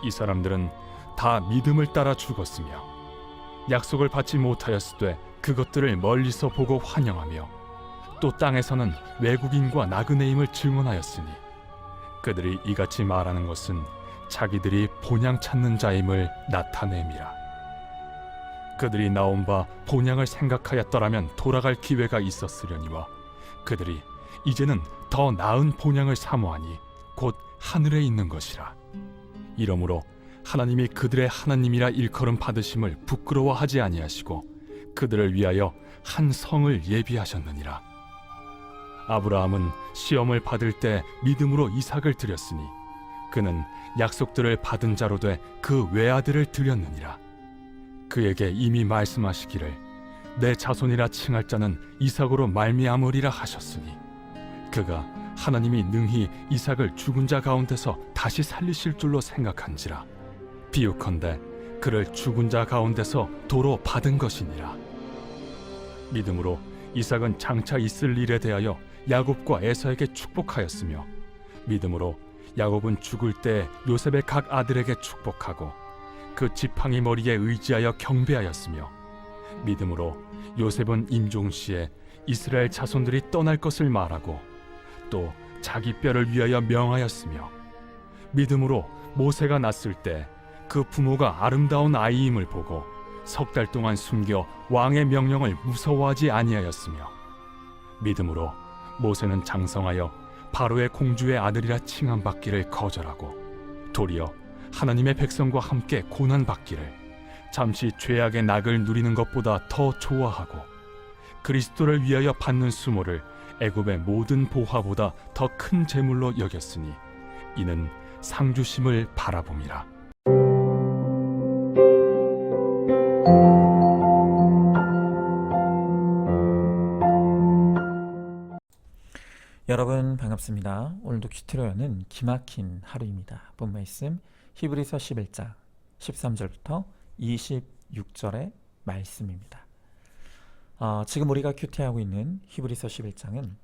이 사람들은 다 믿음을 따라 죽었으며 약속을 받지 못하였으되 그것들을 멀리서 보고 환영하며 또 땅에서는 외국인과 나그네임을 증언하였으니 그들이 이같이 말하는 것은 자기들이 본향 찾는 자임을 나타냄이라. 그들이 나온 바 본향을 생각하였더라면 돌아갈 기회가 있었으려니와 그들이 이제는 더 나은 본향을 사모하니 곧 하늘에 있는 것이라. 이러므로 하나님이 그들의 하나님이라 일컬음 받으심을 부끄러워하지 아니하시고 그들을 위하여 한 성을 예비하셨느니라. 아브라함은 시험을 받을 때 믿음으로 이삭을 드렸으니 그는 약속들을 받은 자로 돼 그 외아들을 드렸느니라. 그에게 이미 말씀하시기를 내 자손이라 칭할 자는 이삭으로 말미암으리라 하셨으니 그가 하나님이 능히 이삭을 죽은 자 가운데서 다시 살리실 줄로 생각한지라. 비유컨대 그를 죽은 자 가운데서 도로 받은 것이니라. 믿음으로 이삭은 장차 있을 일에 대하여 야곱과 에서에게 축복하였으며 믿음으로 야곱은 죽을 때 요셉의 각 아들에게 축복하고 그 지팡이 머리에 의지하여 경배하였으며 믿음으로 요셉은 임종시에 이스라엘 자손들이 떠날 것을 말하고 또 자기 뼈를 위하여 명하였으며 믿음으로 모세가 낳았을 때 그 부모가 아름다운 아이임을 보고 석 달 동안 숨겨 왕의 명령을 무서워하지 아니하였으며 믿음으로 모세는 장성하여 바로의 공주의 아들이라 칭함받기를 거절하고 도리어 하나님의 백성과 함께 고난받기를 잠시 죄악의 낙을 누리는 것보다 더 좋아하고 그리스도를 위하여 받는 수모를 애굽의 모든 보화보다 더 큰 재물로 여겼으니 이는 상주심을 바라봄이라. 여러분 반갑습니다. 오늘도 큐티로 여는 기막힌 하루입니다. 본 말씀 히브리서 11장 13절부터 26절의 말씀입니다. 지금 우리가 큐티하고 있는 히브리서 11장은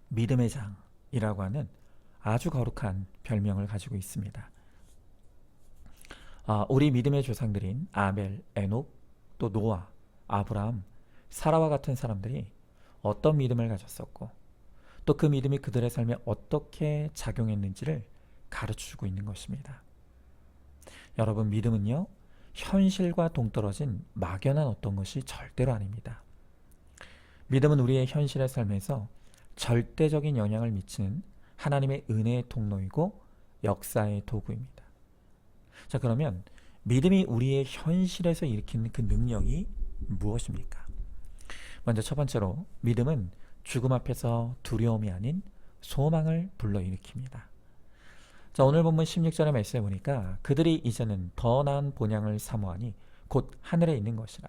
믿음의 장이라고 하는 아주 거룩한 별명을 가지고 있습니다. 우리 믿음의 조상들인 아벨, 에녹, 또 노아, 아브라함, 사라와 같은 사람들이 어떤 믿음을 가졌었고 또 그 믿음이 그들의 삶에 어떻게 작용했는지를 가르쳐주고 있는 것입니다. 여러분, 믿음은요, 현실과 동떨어진 막연한 어떤 것이 절대로 아닙니다. 믿음은 우리의 현실의 삶에서 절대적인 영향을 미치는 하나님의 은혜의 통로이고 역사의 도구입니다. 자, 그러면 믿음이 우리의 현실에서 일으키는 그 능력이 무엇입니까? 먼저 첫 번째로 믿음은 죽음 앞에서 두려움이 아닌 소망을 불러일으킵니다. 자, 오늘 본문 16절의 말씀에 보니까 그들이 이제는 더 나은 본향을 사모하니 곧 하늘에 있는 것이라.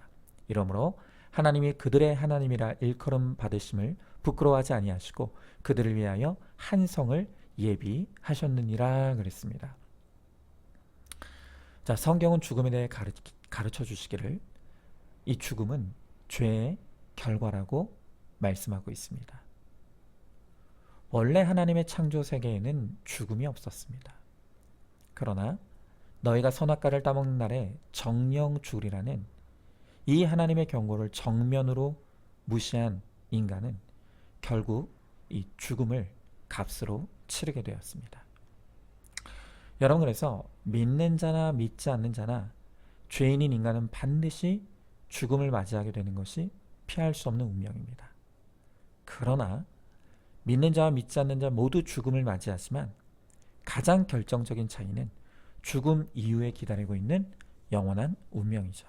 이러므로 하나님이 그들의 하나님이라 일컬음 받으심을 부끄러워하지 아니하시고 그들을 위하여 한 성을 예비하셨느니라 그랬습니다. 자, 성경은 죽음에 대해 가르쳐 주시기를 이 죽음은 죄의 결과라고 말씀하고 있습니다. 원래 하나님의 창조 세계에는 죽음이 없었습니다. 그러나 너희가 선악과를 따먹는 날에 정령 죽으리라는 이 하나님의 경고를 정면으로 무시한 인간은 결국 이 죽음을 값으로 치르게 되었습니다. 여러분, 그래서 믿는 자나 믿지 않는 자나 죄인인 인간은 반드시 죽음을 맞이하게 되는 것이 피할 수 없는 운명입니다. 그러나 믿는 자와 믿지 않는 자 모두 죽음을 맞이하지만 가장 결정적인 차이는 죽음 이후에 기다리고 있는 영원한 운명이죠.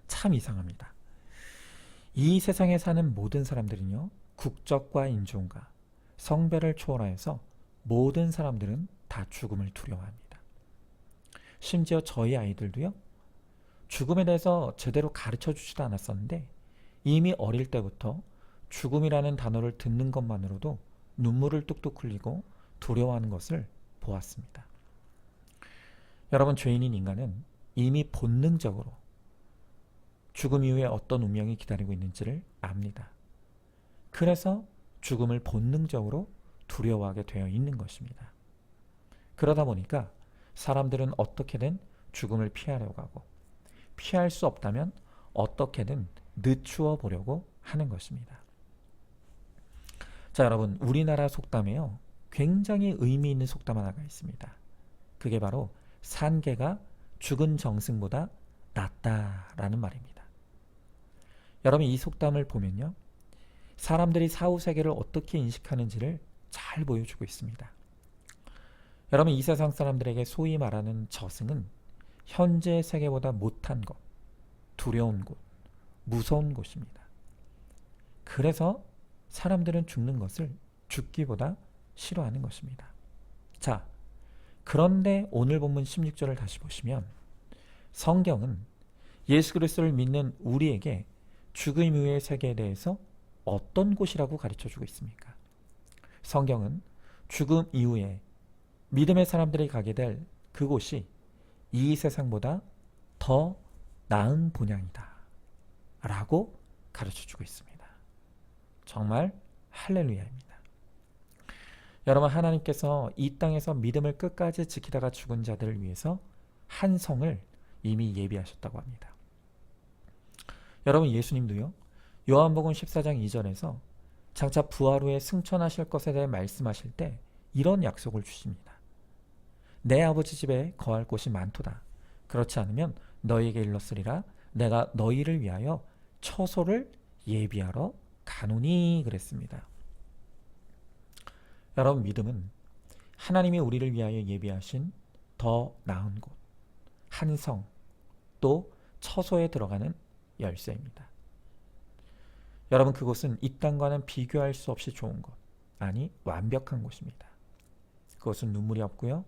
참 이상합니다. 이 세상에 사는 모든 사람들은요, 국적과 인종과 성별을 초월하여서 모든 사람들은 다 죽음을 두려워합니다. 심지어 저희 아이들도요, 죽음에 대해서 제대로 가르쳐 주지도 않았었는데 이미 어릴 때부터 죽음이라는 단어를 듣는 것만으로도 눈물을 뚝뚝 흘리고 두려워하는 것을 보았습니다. 여러분, 죄인인 인간은 이미 본능적으로 죽음 이후에 어떤 운명이 기다리고 있는지를 압니다. 그래서 죽음을 본능적으로 두려워하게 되어 있는 것입니다. 그러다 보니까 사람들은 어떻게든 죽음을 피하려고 하고, 피할 수 없다면 어떻게든 늦추어 보려고 하는 것입니다. 자, 여러분, 우리나라 속담에요, 굉장히 의미 있는 속담 하나가 있습니다. 그게 바로 산개가 죽은 정승보다 낫다라는 말입니다. 여러분, 이 속담을 보면요, 사람들이 사후 세계를 어떻게 인식하는지를 잘 보여주고 있습니다. 여러분, 이 세상 사람들에게 소위 말하는 저승은 현재 세계보다 못한 것, 두려운 곳, 무서운 곳입니다. 그래서 사람들은 죽는 것을 죽기보다 싫어하는 것입니다. 자, 그런데 오늘 본문 16절을 다시 보시면 성경은 예수 그리스도를 믿는 우리에게 죽음 이후의 세계에 대해서 어떤 곳이라고 가르쳐주고 있습니까? 성경은 죽음 이후에 믿음의 사람들이 가게 될 그곳이 이 세상보다 더 나은 본향이다 라고 가르쳐주고 있습니다. 정말 할렐루야입니다. 여러분, 하나님께서 이 땅에서 믿음을 끝까지 지키다가 죽은 자들을 위해서 한 성을 이미 예비하셨다고 합니다. 여러분, 예수님도요, 요한복음 14장 2절에서 장차 부활 후에 승천하실 것에 대해 말씀하실 때 이런 약속을 주십니다. 내 아버지 집에 거할 곳이 많도다. 그렇지 않으면 너희에게 일렀으리라. 내가 너희를 위하여 처소를 예비하러 가노니 그랬습니다. 여러분, 믿음은 하나님이 우리를 위하여 예비하신 더 나은 곳, 한성, 또 처소에 들어가는 열쇠입니다. 여러분, 그곳은 이 땅과는 비교할 수 없이 좋은 곳, 아니 완벽한 곳입니다. 그곳은 눈물이 없고요,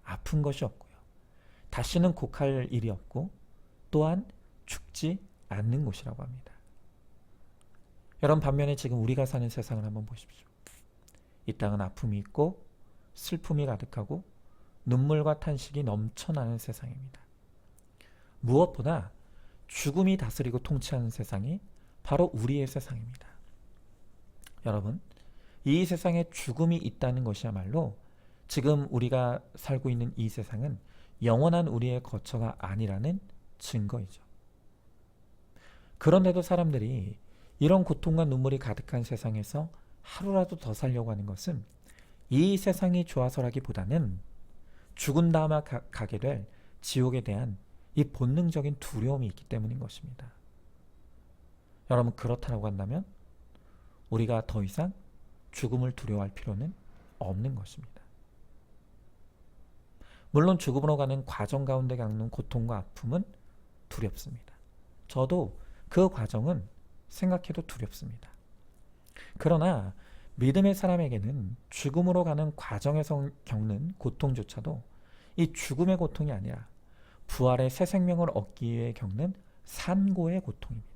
아픈 것이 없고요, 다시는 곡할 일이 없고, 또한 죽지 않는 곳이라고 합니다. 여러분, 반면에 지금 우리가 사는 세상을 한번 보십시오. 이 땅은 아픔이 있고 슬픔이 가득하고 눈물과 탄식이 넘쳐나는 세상입니다. 무엇보다 죽음이 다스리고 통치하는 세상이 바로 우리의 세상입니다. 여러분, 이 세상에 죽음이 있다는 것이야말로 지금 우리가 살고 있는 이 세상은 영원한 우리의 거처가 아니라는 증거이죠. 그런데도 사람들이 이런 고통과 눈물이 가득한 세상에서 하루라도 더 살려고 하는 것은 이 세상이 좋아서라기보다는 죽은 다음에 가게 될 지옥에 대한 이 본능적인 두려움이 있기 때문인 것입니다. 여러분, 그렇다고 한다면 우리가 더 이상 죽음을 두려워할 필요는 없는 것입니다. 물론 죽음으로 가는 과정 가운데 겪는 고통과 아픔은 두렵습니다. 저도 그 과정은 생각해도 두렵습니다. 그러나 믿음의 사람에게는 죽음으로 가는 과정에서 겪는 고통조차도 이 죽음의 고통이 아니라 부활의 새 생명을 얻기 위해 겪는 산고의 고통입니다.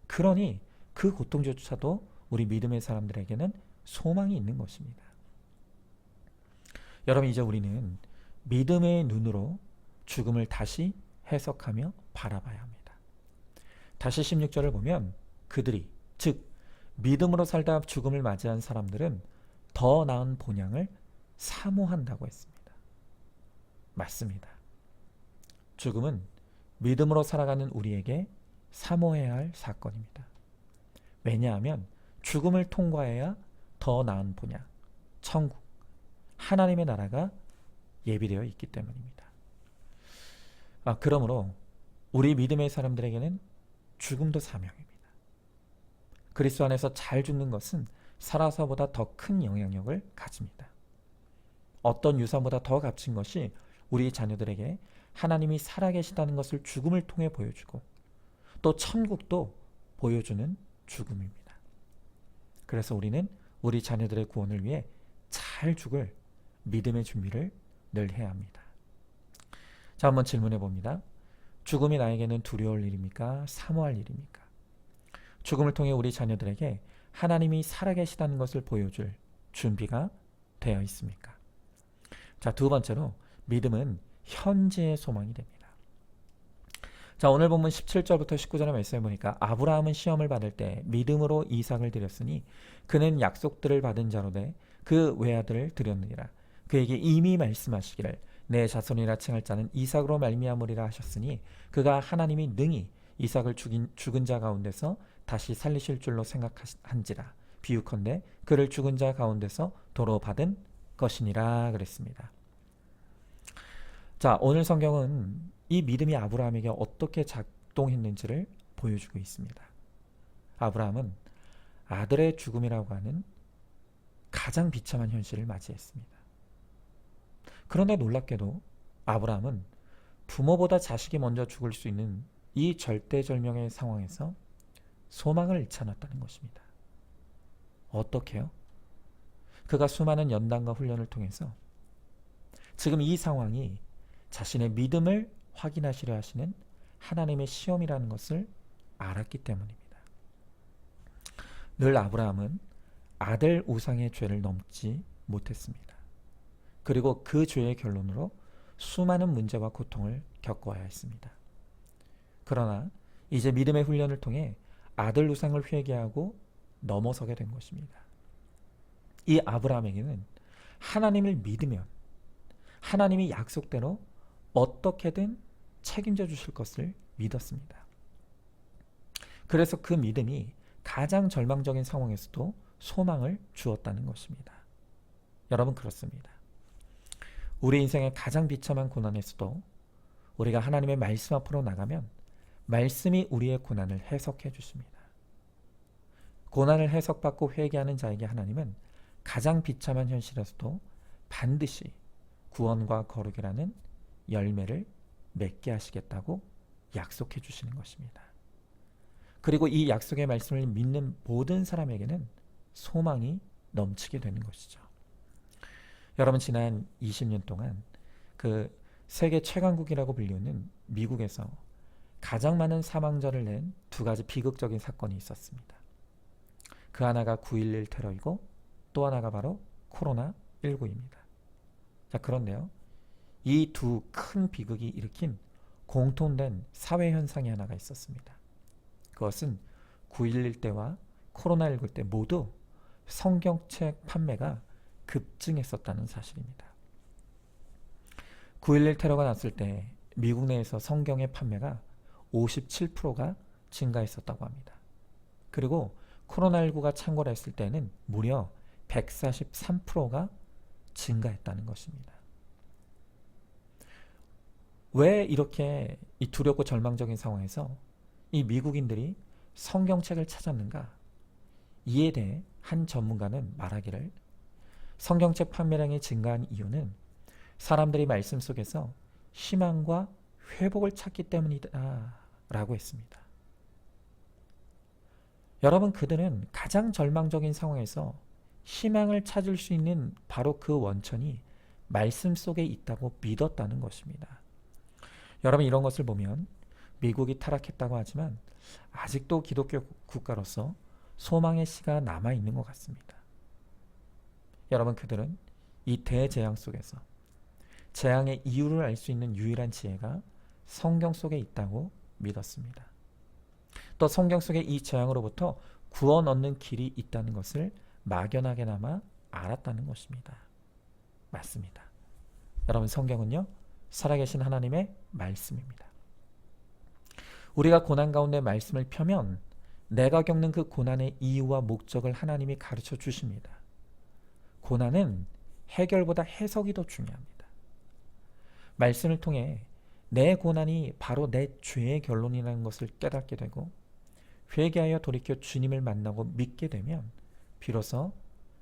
그러니 그 고통조차도 우리 믿음의 사람들에게는 소망이 있는 것입니다. 여러분, 이제 우리는 믿음의 눈으로 죽음을 다시 해석하며 바라봐야 합니다. 다시 16절을 보면 그들이, 즉 믿음으로 살다 죽음을 맞이한 사람들은 더 나은 본향을 사모한다고 했습니다. 맞습니다. 죽음은 믿음으로 살아가는 우리에게 사모해야 할 사건입니다. 왜냐하면 죽음을 통과해야 더 나은 본향, 천국, 하나님의 나라가 예비되어 있기 때문입니다. 그러므로 우리 믿음의 사람들에게는 죽음도 사명입니다. 그리스도 안에서 잘 죽는 것은 살아서보다 더 큰 영향력을 가집니다. 어떤 유산보다 더 값진 것이 우리 자녀들에게 하나님이 살아계시다는 것을 죽음을 통해 보여주고 또 천국도 보여주는 죽음입니다. 그래서 우리는 우리 자녀들의 구원을 위해 잘 죽을 믿음의 준비를 늘 해야 합니다. 자, 한번 질문해 봅니다. 죽음이 나에게는 두려울 일입니까? 사모할 일입니까? 죽음을 통해 우리 자녀들에게 하나님이 살아계시다는 것을 보여줄 준비가 되어 있습니까? 자, 두 번째로 믿음은 현재의 소망이 됩니다. 자, 오늘 본문 17절부터 19절의 말씀을 보니까 아브라함은 시험을 받을 때 믿음으로 이삭을 드렸으니 그는 약속들을 받은 자로 돼 그 외아들을 드렸느니라. 그에게 이미 말씀하시기를 내 자손이라 칭할 자는 이삭으로 말미암으리라 하셨으니 그가 하나님이 능히 이삭을 죽은 자 가운데서 다시 살리실 줄로 생각한지라. 비유컨대 그를 죽은 자 가운데서 도로 받은 것이니라 그랬습니다. 자, 오늘 성경은 이 믿음이 아브라함에게 어떻게 작동했는지를 보여주고 있습니다. 아브라함은 아들의 죽음이라고 하는 가장 비참한 현실을 맞이했습니다. 그런데 놀랍게도 아브라함은 부모보다 자식이 먼저 죽을 수 있는 이 절대절명의 상황에서 소망을 잃지 않았다는 것입니다. 어떻게요? 그가 수많은 연단과 훈련을 통해서 지금 이 상황이 자신의 믿음을 확인하시려 하시는 하나님의 시험이라는 것을 알았기 때문입니다. 늘 아브라함은 아들 우상의 죄를 넘지 못했습니다. 그리고 그 죄의 결론으로 수많은 문제와 고통을 겪어야 했습니다. 그러나 이제 믿음의 훈련을 통해 아들 우상을 회개하고 넘어서게 된 것입니다. 이 아브라함에게는 하나님을 믿으면 하나님이 약속대로 어떻게든 책임져 주실 것을 믿었습니다. 그래서 그 믿음이 가장 절망적인 상황에서도 소망을 주었다는 것입니다. 여러분, 그렇습니다. 우리 인생의 가장 비참한 고난에서도 우리가 하나님의 말씀 앞으로 나가면 말씀이 우리의 고난을 해석해 주십니다. 고난을 해석받고 회개하는 자에게 하나님은 가장 비참한 현실에서도 반드시 구원과 거룩이라는 열매를 맺게 하시겠다고 약속해 주시는 것입니다. 그리고 이 약속의 말씀을 믿는 모든 사람에게는 소망이 넘치게 되는 것이죠. 여러분, 지난 20년 동안 그 세계 최강국이라고 불리는 미국에서 가장 많은 사망자를 낸 두 가지 비극적인 사건이 있었습니다. 그 하나가 9.11 테러이고 또 하나가 바로 코로나19입니다. 자, 그런데요, 이 두 큰 비극이 일으킨 공통된 사회 현상이 하나가 있었습니다. 그것은 9.11 때와 코로나19 때 모두 성경책 판매가 급증했었다는 사실입니다. 9.11 테러가 났을 때 미국 내에서 성경의 판매가 57%가 증가했었다고 합니다. 그리고 코로나19가 창궐했을 때는 무려 143%가 증가했다는 것입니다. 왜 이렇게 이 두렵고 절망적인 상황에서 이 미국인들이 성경책을 찾았는가? 이에 대해 한 전문가는 말하기를, 성경책 판매량이 증가한 이유는 사람들이 말씀 속에서 희망과 회복을 찾기 때문이다 라고 했습니다. 여러분, 그들은 가장 절망적인 상황에서 희망을 찾을 수 있는 바로 그 원천이 말씀 속에 있다고 믿었다는 것입니다. 여러분, 이런 것을 보면 미국이 타락했다고 하지만 아직도 기독교 국가로서 소망의 씨가 남아있는 것 같습니다. 여러분, 그들은 이 대재앙 속에서 재앙의 이유를 알 수 있는 유일한 지혜가 성경 속에 있다고 믿었습니다. 또 성경 속에 이 재앙으로부터 구원 얻는 길이 있다는 것을 막연하게나마 알았다는 것입니다. 맞습니다. 여러분, 성경은요, 살아계신 하나님의 말씀입니다. 우리가 고난 가운데 말씀을 펴면 내가 겪는 그 고난의 이유와 목적을 하나님이 가르쳐 주십니다. 고난은 해결보다 해석이 더 중요합니다. 말씀을 통해 내 고난이 바로 내 죄의 결론이라는 것을 깨닫게 되고 회개하여 돌이켜 주님을 만나고 믿게 되면 비로소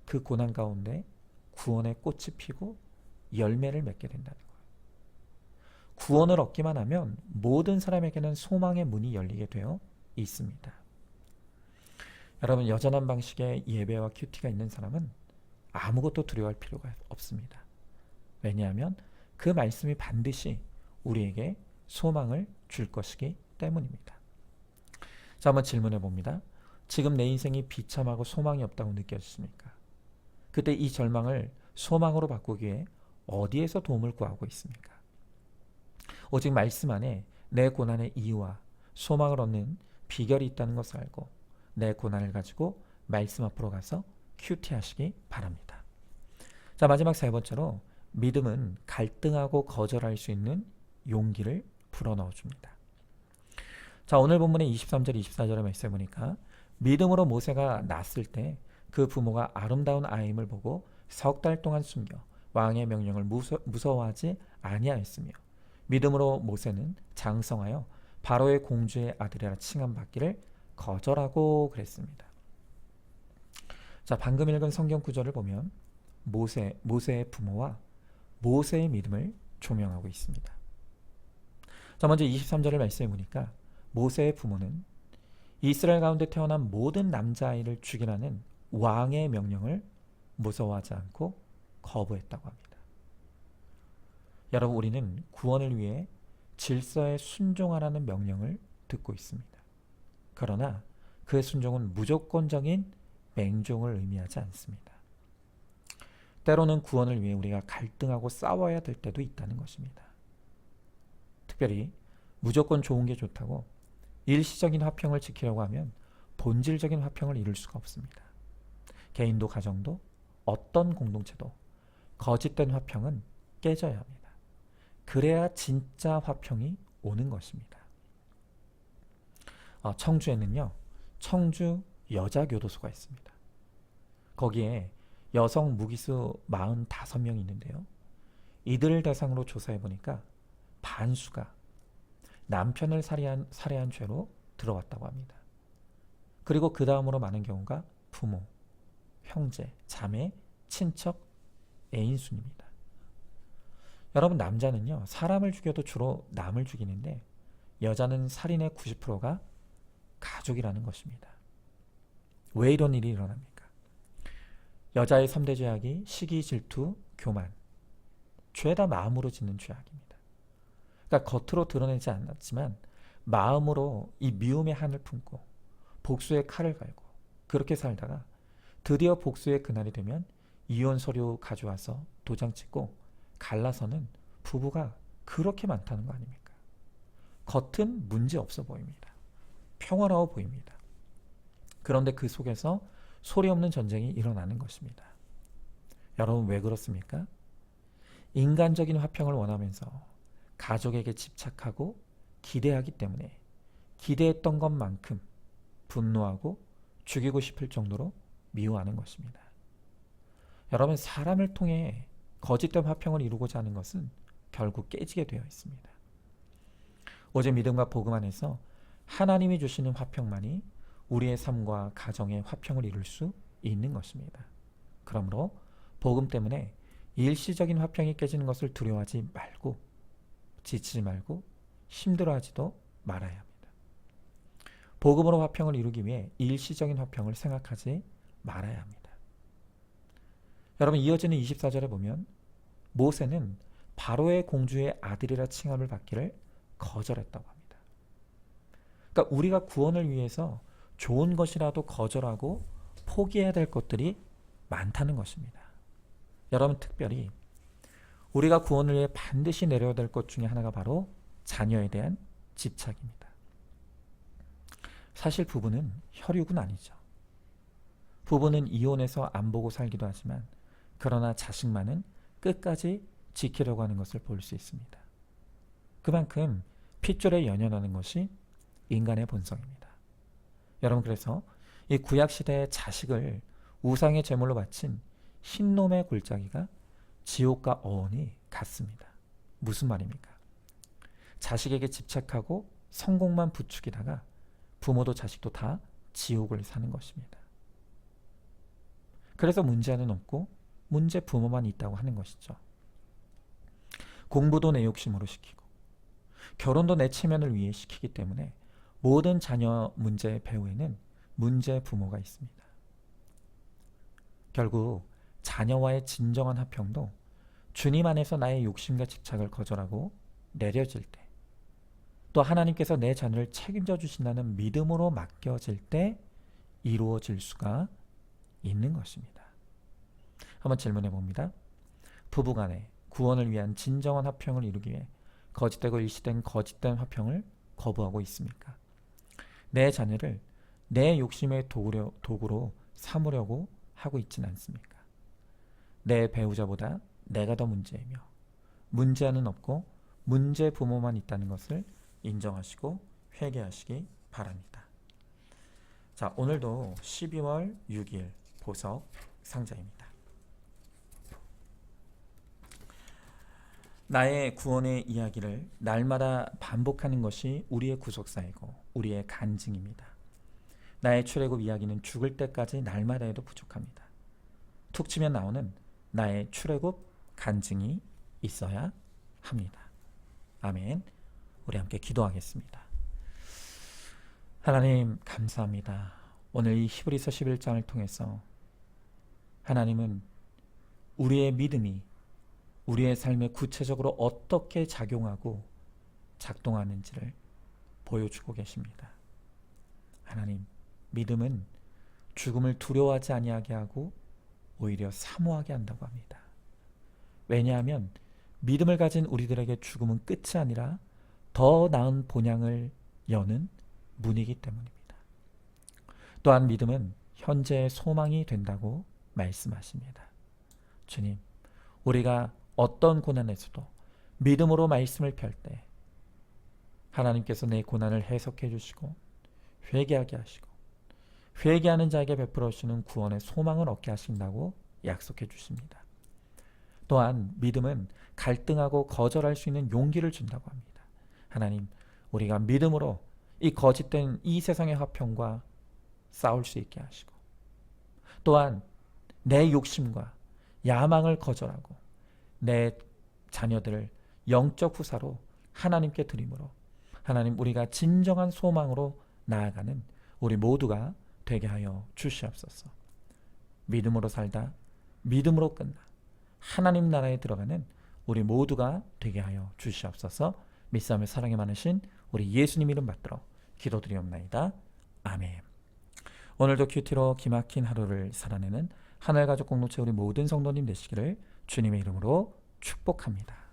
그 고난 가운데 구원의 꽃이 피고 열매를 맺게 된다는 거예요. 구원을 얻기만 하면 모든 사람에게는 소망의 문이 열리게 되어 있습니다. 여러분, 여전한 방식의 예배와 큐티가 있는 사람은 아무것도 두려워할 필요가 없습니다. 왜냐하면 그 말씀이 반드시 우리에게 소망을 줄 것이기 때문입니다. 자, 한번 질문해 봅니다. 지금 내 인생이 비참하고 소망이 없다고 느껴지십니까? 그때 이 절망을 소망으로 바꾸기 위해 어디에서 도움을 구하고 있습니까? 오직 말씀 안에 내 고난의 이유와 소망을 얻는 비결이 있다는 것을 알고 내 고난을 가지고 말씀 앞으로 가서 큐티하시기 바랍니다. 자, 마지막 세 번째로 믿음은 갈등하고 거절할 수 있는 용기를 불어넣어 줍니다. 자, 오늘 본문의 23절, 24절의 말씀을 보니까 믿음으로 모세가 낳았을 때 그 부모가 아름다운 아임을 보고 석 달 동안 숨겨 왕의 명령을 무서워하지 아니하였으며 믿음으로 모세는 장성하여 바로의 공주의 아들이라 칭함받기를 거절하고 그랬습니다. 자, 방금 읽은 성경 구절을 보면 모세의 부모와 모세의 믿음을 조명하고 있습니다. 자, 먼저 23절을 말씀해 보니까 모세의 부모는 이스라엘 가운데 태어난 모든 남자아이를 죽이라는 왕의 명령을 무서워하지 않고 거부했다고 합니다. 여러분, 우리는 구원을 위해 질서에 순종하라는 명령을 듣고 있습니다. 그러나 그 순종은 무조건적인 맹종을 의미하지 않습니다. 때로는 구원을 위해 우리가 갈등하고 싸워야 될 때도 있다는 것입니다. 특별히 무조건 좋은 게 좋다고 일시적인 화평을 지키려고 하면 본질적인 화평을 이룰 수가 없습니다. 개인도 가정도 어떤 공동체도 거짓된 화평은 깨져야 합니다. 그래야 진짜 화평이 오는 것입니다. 청주에는요, 청주 여자교도소가 있습니다. 거기에 여성 무기수 45명이 있는데요. 이들을 대상으로 조사해 보니까 반수가 남편을 살해한 죄로 들어왔다고 합니다. 그리고 그 다음으로 많은 경우가 부모, 형제, 자매, 친척, 애인 순입니다. 여러분, 남자는요, 사람을 죽여도 주로 남을 죽이는데 여자는 살인의 90%가 가족이라는 것입니다. 왜 이런 일이 일어납니까? 여자의 3대 죄악이 시기, 질투, 교만, 죄다 마음으로 짓는 죄악입니다. 그러니까 겉으로 드러내지 않았지만 마음으로 이 미움의 한을 품고 복수의 칼을 갈고 그렇게 살다가 드디어 복수의 그날이 되면 이혼 서류 가져와서 도장 찍고 갈라서는 부부가 그렇게 많다는 거 아닙니까? 겉은 문제 없어 보입니다. 평화로워 보입니다. 그런데 그 속에서 소리 없는 전쟁이 일어나는 것입니다. 여러분, 왜 그렇습니까? 인간적인 화평을 원하면서 가족에게 집착하고 기대하기 때문에 기대했던 것만큼 분노하고 죽이고 싶을 정도로 미워하는 것입니다. 여러분, 사람을 통해 거짓된 화평을 이루고자 하는 것은 결국 깨지게 되어 있습니다. 오직 믿음과 복음 안에서 하나님이 주시는 화평만이 우리의 삶과 가정의 화평을 이룰 수 있는 것입니다. 그러므로 복음 때문에 일시적인 화평이 깨지는 것을 두려워하지 말고 지치지 말고 힘들어하지도 말아야 합니다. 복음으로 화평을 이루기 위해 일시적인 화평을 생각하지 말아야 합니다. 여러분, 이어지는 24절에 보면 모세는 바로의 공주의 아들이라 칭함을 받기를 거절했다고 합니다. 그러니까 우리가 구원을 위해서 좋은 것이라도 거절하고 포기해야 될 것들이 많다는 것입니다. 여러분, 특별히 우리가 구원을 위해 반드시 내려야 될 것 중에 하나가 바로 자녀에 대한 집착입니다. 사실 부부는 혈육은 아니죠. 부부는 이혼해서 안 보고 살기도 하지만 그러나 자식만은 끝까지 지키려고 하는 것을 볼 수 있습니다. 그만큼 핏줄에 연연하는 것이 인간의 본성입니다. 여러분, 그래서 이 구약시대의 자식을 우상의 제물로 바친 흰놈의 골짜기가 지옥과 어원이 같습니다. 무슨 말입니까? 자식에게 집착하고 성공만 부추기다가 부모도 자식도 다 지옥을 사는 것입니다. 그래서 문제는 없고 문제 부모만 있다고 하는 것이죠. 공부도 내 욕심으로 시키고 결혼도 내 체면을 위해 시키기 때문에 모든 자녀 문제의 배후에는 문제 부모가 있습니다. 결국 자녀와의 진정한 화평도 주님 안에서 나의 욕심과 집착을 거절하고 내려질 때, 또 하나님께서 내 자녀를 책임져 주신다는 믿음으로 맡겨질 때 이루어질 수가 있는 것입니다. 한번 질문해 봅니다. 부부간에 구원을 위한 진정한 화평을 이루기 위해 거짓되고 일시된 거짓된 화평을 거부하고 있습니까? 내 자녀를 내 욕심의 도구로 삼으려고 하고 있지는 않습니까? 내 배우자보다 내가 더 문제이며 문제아는 없고 문제 부모만 있다는 것을 인정하시고 회개하시기 바랍니다. 자, 오늘도 12월 6일 보석 상자입니다. 나의 구원의 이야기를 날마다 반복하는 것이 우리의 구속사이고 우리의 간증입니다. 나의 출애굽 이야기는 죽을 때까지 날마다 해도 부족합니다. 툭 치면 나오는 나의 출애굽 간증이 있어야 합니다. 아멘. 우리 함께 기도하겠습니다. 하나님 감사합니다. 오늘 이 히브리서 11장을 통해서 하나님은 우리의 믿음이 우리의 삶에 구체적으로 어떻게 작용하고 작동하는지를 보여주고 계십니다. 하나님, 믿음은 죽음을 두려워하지 아니하게 하고 오히려 사모하게 한다고 합니다. 왜냐하면 믿음을 가진 우리들에게 죽음은 끝이 아니라 더 나은 본향을 여는 문이기 때문입니다. 또한 믿음은 현재의 소망이 된다고 말씀하십니다. 주님, 우리가 어떤 고난에서도 믿음으로 말씀을 펼 때 하나님께서 내 고난을 해석해 주시고 회개하게 하시고 회개하는 자에게 베풀어 주시는 구원의 소망을 얻게 하신다고 약속해 주십니다. 또한 믿음은 갈등하고 거절할 수 있는 용기를 준다고 합니다. 하나님, 우리가 믿음으로 이 거짓된 이 세상의 화평과 싸울 수 있게 하시고 또한 내 욕심과 야망을 거절하고 내 자녀들을 영적 후사로 하나님께 드림으로 하나님, 우리가 진정한 소망으로 나아가는 우리 모두가 되게 하여 주시옵소서. 믿음으로 살다 믿음으로 끝나 하나님 나라에 들어가는 우리 모두가 되게 하여 주시옵소서. 믿사오며 사랑이 많으신 우리 예수님 이름 받들어 기도드리옵나이다. 아멘. 오늘도 큐티로 기막힌 하루를 살아내는 하늘가족 공동체 우리 모든 성도님 되시기를 주님의 이름으로 축복합니다.